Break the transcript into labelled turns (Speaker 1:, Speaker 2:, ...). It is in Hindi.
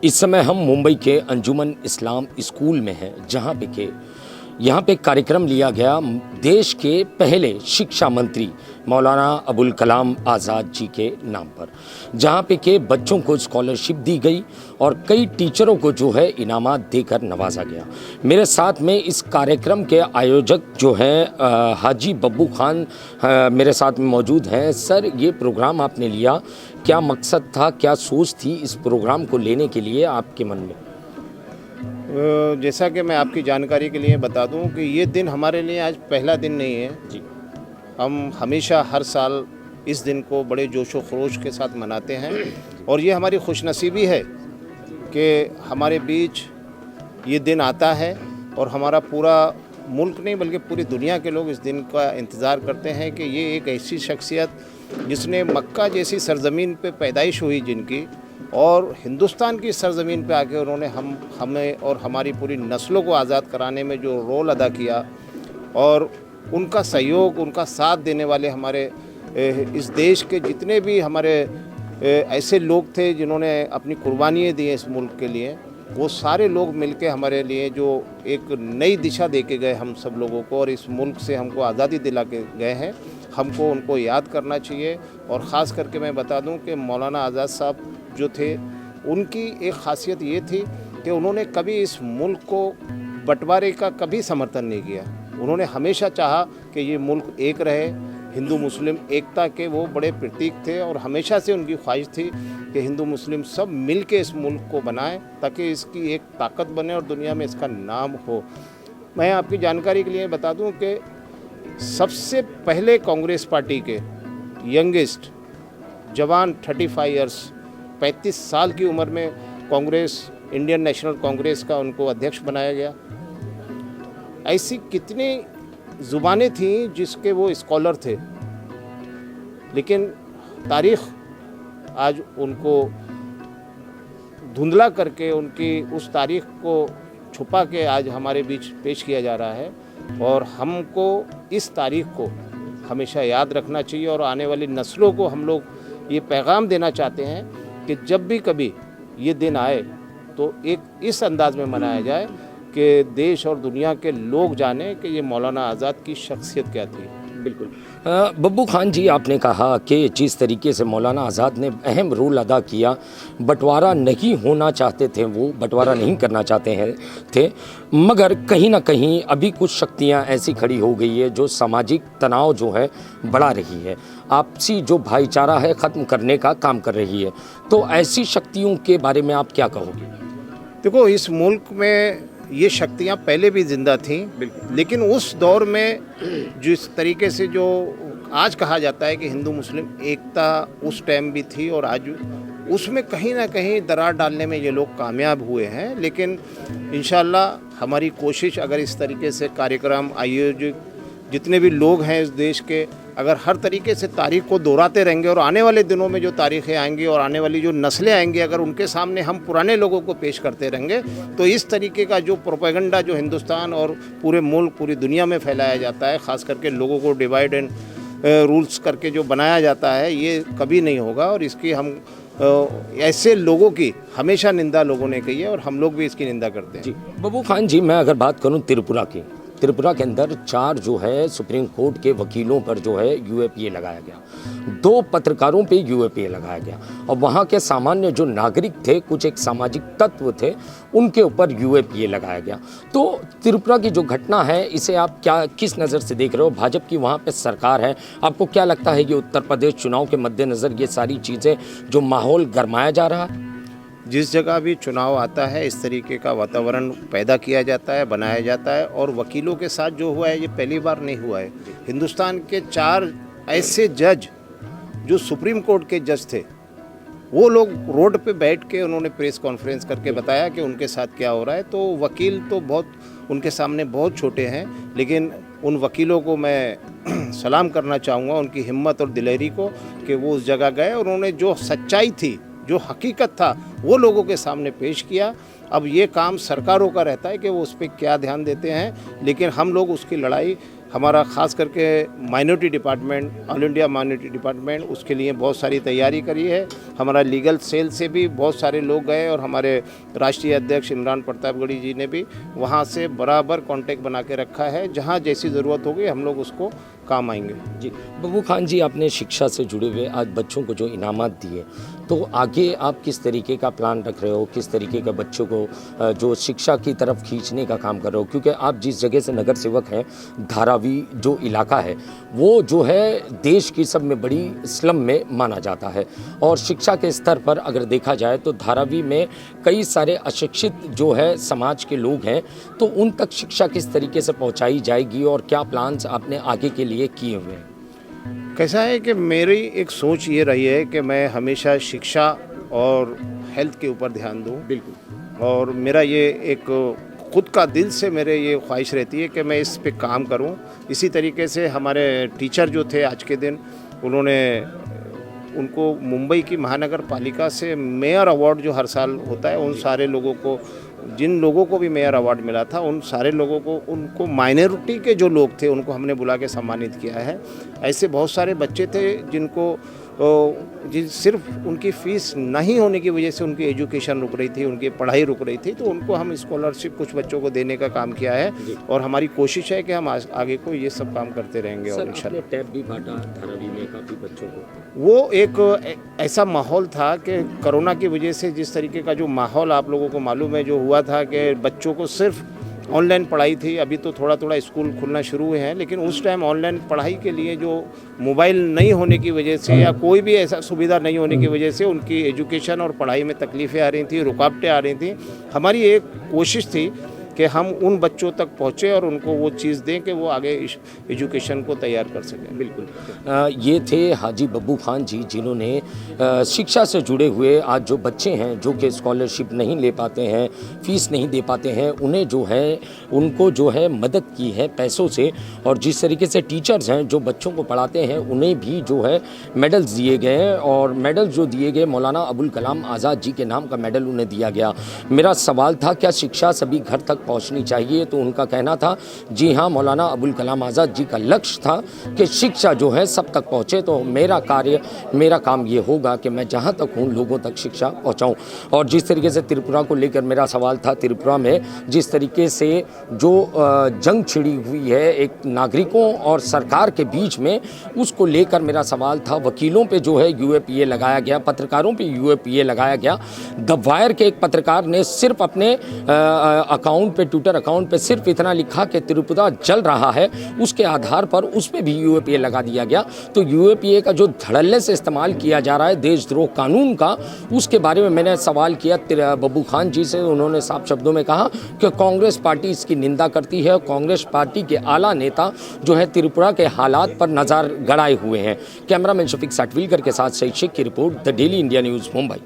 Speaker 1: इस समय हम मुंबई के अंजुमन इस्लाम स्कूल में हैं, जहां पे के यहाँ पे कार्यक्रम लिया गया देश के पहले शिक्षा मंत्री मौलाना अबुल कलाम आज़ाद जी के नाम पर, जहाँ पे के बच्चों को स्कॉलरशिप दी गई और कई टीचरों को जो है इनामात देकर नवाजा गया। मेरे साथ में इस कार्यक्रम के आयोजक जो हैं हाजी बब्बू खान मेरे साथ में मौजूद हैं। सर, ये प्रोग्राम आपने लिया, क्या मकसद था, क्या सोच थी इस प्रोग्राम को लेने के लिए आपके मन में?
Speaker 2: जैसा कि मैं आपकी जानकारी के लिए बता दूं कि ये दिन हमारे लिए आज पहला दिन नहीं है
Speaker 1: जी।
Speaker 2: हम हमेशा हर साल इस दिन को बड़े जोशो खरोश के साथ मनाते हैं और ये हमारी खुशनसीबी है कि हमारे बीच ये दिन आता है और हमारा पूरा मुल्क नहीं बल्कि पूरी दुनिया के लोग इस दिन का इंतज़ार करते हैं कि ये एक ऐसी शख्सियत जिसने मक्का जैसी सरज़मीन पे पैदाइश हुई जिनकी, और हिंदुस्तान की सरज़मीन पे आके उन्होंने हमें और हमारी पूरी नस्लों को आज़ाद कराने में जो रोल अदा किया, और उनका सहयोग, उनका साथ देने वाले हमारे इस देश के जितने भी हमारे ऐसे लोग थे जिन्होंने अपनी कुर्बानियाँ दी इस मुल्क के लिए, वो सारे लोग मिलके हमारे लिए जो एक नई दिशा दे के गए हम सब लोगों को, और इस मुल्क से हमको आज़ादी दिला के गए हैं, हमको उनको याद करना चाहिए। और ख़ास करके मैं बता दूं कि मौलाना आज़ाद साहब जो थे, उनकी एक ख़ासियत ये थी कि उन्होंने कभी इस मुल्क को बंटवारे का कभी समर्थन नहीं किया। उन्होंने हमेशा चाहा कि ये मुल्क एक रहे। हिंदू मुस्लिम एकता के वो बड़े प्रतीक थे और हमेशा से उनकी ख्वाहिश थी कि हिंदू मुस्लिम सब मिल के इस मुल्क को बनाएं ताकि इसकी एक ताकत बने और दुनिया में इसका नाम हो। मैं आपकी जानकारी के लिए बता दूं कि सबसे पहले कांग्रेस पार्टी के यंगेस्ट जवान 35 इयर्स 35 साल की उम्र में कांग्रेस, इंडियन नेशनल कांग्रेस का उनको अध्यक्ष बनाया गया। ऐसी कितनी ज़ुबानें थीं जिसके वो स्कॉलर थे, लेकिन तारीख़ आज उनको धुंधला करके उनकी उस तारीख़ को छुपा के आज हमारे बीच पेश किया जा रहा है। और हमको इस तारीख़ को हमेशा याद रखना चाहिए और आने वाली नस्लों को हम लोग ये पैगाम देना चाहते हैं कि जब भी कभी ये दिन आए तो एक इस अंदाज़ में मनाया जाए कि देश और दुनिया के लोग जाने कि ये मौलाना आज़ाद की शख्सियत क्या थी।
Speaker 1: बिल्कुल। बब्बू खान जी, आपने कहा कि जिस तरीके से मौलाना आज़ाद ने अहम रोल अदा किया, बंटवारा नहीं होना चाहते थे, वो बंटवारा नहीं करना चाहते हैं थे, मगर कहीं ना कहीं अभी कुछ शक्तियां ऐसी खड़ी हो गई है जो सामाजिक तनाव जो है बढ़ा रही है, आपसी जो भाईचारा है ख़त्म करने का काम कर रही है। तो ऐसी शक्तियों के बारे में आप क्या कहोगे?
Speaker 2: देखो, इस मुल्क में ये शक्तियाँ पहले भी ज़िंदा थीं, लेकिन उस दौर में जिस तरीके से जो आज कहा जाता है कि हिंदू मुस्लिम एकता उस टाइम भी थी और आज उसमें कहीं ना कहीं दरार डालने में ये लोग कामयाब हुए हैं। लेकिन इंशाअल्लाह हमारी कोशिश, अगर इस तरीके से कार्यक्रम आयोजित जितने भी लोग हैं इस देश के, अगर हर तरीके से तारीख़ को दोहराते रहेंगे और आने वाले दिनों में जो तारीख़ें आएंगी और आने वाली जो नस्लें आएंगी, अगर उनके सामने हम पुराने लोगों को पेश करते रहेंगे तो इस तरीके का जो प्रोपेगेंडा जो हिंदुस्तान और पूरे मुल्क, पूरी दुनिया में फैलाया जाता है, ख़ास करके लोगों को डिवाइड एंड रूल्स करके जो बनाया जाता है, ये कभी नहीं होगा। और इसकी हम ऐसे लोगों की हमेशा निंदा लोगों ने की है और हम लोग भी इसकी निंदा करते हैं।
Speaker 1: जी बब्बू खान जी, मैं अगर बात करूं त्रिपुरा के अंदर 4 जो है सुप्रीम कोर्ट के वकीलों पर जो है यूएपीए लगाया गया, 2 पत्रकारों पे यूएपीए लगाया गया, और वहाँ के सामान्य जो नागरिक थे, कुछ एक सामाजिक तत्व थे, उनके ऊपर यूएपीए लगाया गया। तो त्रिपुरा की जो घटना है, इसे आप किस नज़र से देख रहे हो? भाजपा की वहाँ पे सरकार है, आपको क्या लगता है कि उत्तर प्रदेश चुनाव के मद्देनज़र ये सारी चीज़ें जो माहौल गरमाया जा रहा है?
Speaker 2: जिस जगह भी चुनाव आता है इस तरीके का वातावरण पैदा किया जाता है, बनाया जाता है, और वकीलों के साथ जो हुआ है ये पहली बार नहीं हुआ है। हिंदुस्तान के 4 ऐसे जज जो सुप्रीम कोर्ट के जज थे, वो लोग रोड पे बैठ के उन्होंने प्रेस कॉन्फ्रेंस करके बताया कि उनके साथ क्या हो रहा है। तो वकील तो बहुत उनके सामने बहुत छोटे हैं, लेकिन उन वकीलों को मैं सलाम करना चाहूँगा, उनकी हिम्मत और दिलेरी को, कि वो उस जगह गए और उन्होंने जो सच्चाई थी, जो हकीकत था, वो लोगों के सामने पेश किया। अब ये काम सरकारों का रहता है कि वो उस पर क्या ध्यान देते हैं, लेकिन हम लोग उसकी लड़ाई, हमारा ख़ास करके minority department, all India minority department, उसके लिए बहुत सारी तैयारी करी है। हमारा लीगल सेल से भी बहुत सारे लोग गए और हमारे राष्ट्रीय अध्यक्ष इमरान प्रतापगढ़ी जी ने भी वहाँ से बराबर कांटेक्ट बना के रखा है। जहाँ जैसी ज़रूरत होगी हम लोग उसको काम आएंगे।
Speaker 1: जी बब्बू खान जी, आपने शिक्षा से जुड़े हुए आज बच्चों को जो इनामात दिए, तो आगे आप किस तरीके का प्लान रख रहे हो, किस तरीके का बच्चों को जो शिक्षा की तरफ खींचने का काम कर रहे हो? क्योंकि आप जिस जगह से नगर सेवक हैं, धारावी जो इलाका है वो जो है देश की सब में बड़ी स्लम में माना जाता है, और शिक्षा के स्तर पर अगर देखा जाए तो धारावी में कई सारे अशिक्षित जो है समाज के लोग हैं, तो उन तक शिक्षा किस तरीके से पहुंचाई जाएगी और क्या प्लान्स आपने आगे के लिए किए हुए हैं?
Speaker 2: कैसा है कि मेरी एक सोच ये रही है कि मैं हमेशा शिक्षा और हेल्थ के ऊपर ध्यान दूं।
Speaker 1: बिल्कुल।
Speaker 2: और मेरा ये एक खुद का दिल से मेरे ये ख्वाहिश रहती है कि मैं इस पे काम करूं। इसी तरीके से हमारे टीचर जो थे आज के दिन, उनको मुंबई की महानगर पालिका से मेयर अवार्ड जो हर साल होता है, उन सारे लोगों को, जिन लोगों को भी मेयर अवार्ड मिला था, उन सारे लोगों को, उनको माइनॉरिटी के जो लोग थे उनको हमने बुला के सम्मानित किया है। ऐसे बहुत सारे बच्चे थे जिनको सिर्फ उनकी फ़ीस नहीं होने की वजह से उनकी एजुकेशन रुक रही थी, उनकी पढ़ाई रुक रही थी, तो उनको हम स्कॉलरशिप कुछ बच्चों को देने का काम किया है। और हमारी कोशिश है कि हम आगे को ये सब काम करते रहेंगे। और इंशाल्लाह
Speaker 1: टैब भी बांटा धारावी में काफ़ी बच्चों को।
Speaker 2: वो एक ऐसा माहौल था कि कोरोना की वजह से जिस तरीके का जो माहौल आप लोगों को मालूम है, जो हुआ था कि बच्चों को सिर्फ ऑनलाइन पढ़ाई थी। अभी तो थोड़ा थोड़ा स्कूल खुलना शुरू हुए हैं, लेकिन उस टाइम ऑनलाइन पढ़ाई के लिए जो मोबाइल नहीं होने की वजह से या कोई भी ऐसा सुविधा नहीं होने की वजह से उनकी एजुकेशन और पढ़ाई में तकलीफ़ें आ रही थी, रुकावटें आ रही थी। हमारी एक कोशिश थी कि हम उन बच्चों तक पहुँचे और उनको वो चीज़ दें कि वो आगे एजुकेशन को तैयार कर सकें।
Speaker 1: बिल्कुल। ये थे हाजी बब्बू खान जी, जिन्होंने शिक्षा से जुड़े हुए आज जो बच्चे हैं जो कि स्कॉलरशिप नहीं ले पाते हैं, फीस नहीं दे पाते हैं, उन्हें जो है उनको जो है मदद की है पैसों से। और जिस तरीके से टीचर्स हैं जो बच्चों को पढ़ाते हैं उन्हें भी जो है मेडल्स दिए गए हैं, और मेडल जो दिए गए मौलाना अबुल कलाम आज़ाद जी के नाम का मेडल उन्हें दिया गया। मेरा सवाल था क्या शिक्षा सभी घर तक पहुंचनी चाहिए, तो उनका कहना था जी हाँ, मौलाना अबुल कलाम आज़ाद जी का लक्ष्य था कि शिक्षा जो है सब तक पहुंचे। तो मेरा काम ये होगा कि मैं जहां तक हूं लोगों तक शिक्षा पहुंचाऊं। और जिस तरीके से त्रिपुरा को लेकर मेरा सवाल था, त्रिपुरा में जिस तरीके से जो जंग छिड़ी हुई है एक नागरिकों और सरकार के बीच में, उसको लेकर मेरा सवाल था। वकीलों पे जो है यूएपीए लगाया गया, पत्रकारों पे यूएपीए लगाया गया। द वायर के एक पत्रकार ने सिर्फ अपने अकाउंट पे, ट्विटर अकाउंट पे सिर्फ इतना लिखा कि त्रिपुरा जल रहा है, उसके आधार पर उस पे भी यूएपीए लगा दिया गया। तो यूएपीए का जो धड़ल्ले से इस्तेमाल किया जा रहा है देशद्रोह कानून का, उसके बारे में मैंने सवाल किया बब्बू खान जी से। उन्होंने साफ शब्दों में कहा कि कांग्रेस पार्टी इसकी निंदा करती है। कांग्रेस पार्टी के आला नेता जो है त्रिपुरा के हालात पर नजर गड़ाए हुए हैं। कैमरामैन शफीक साटविलकर के साथ शहीद शेख की report, the daily India news, Mumbai.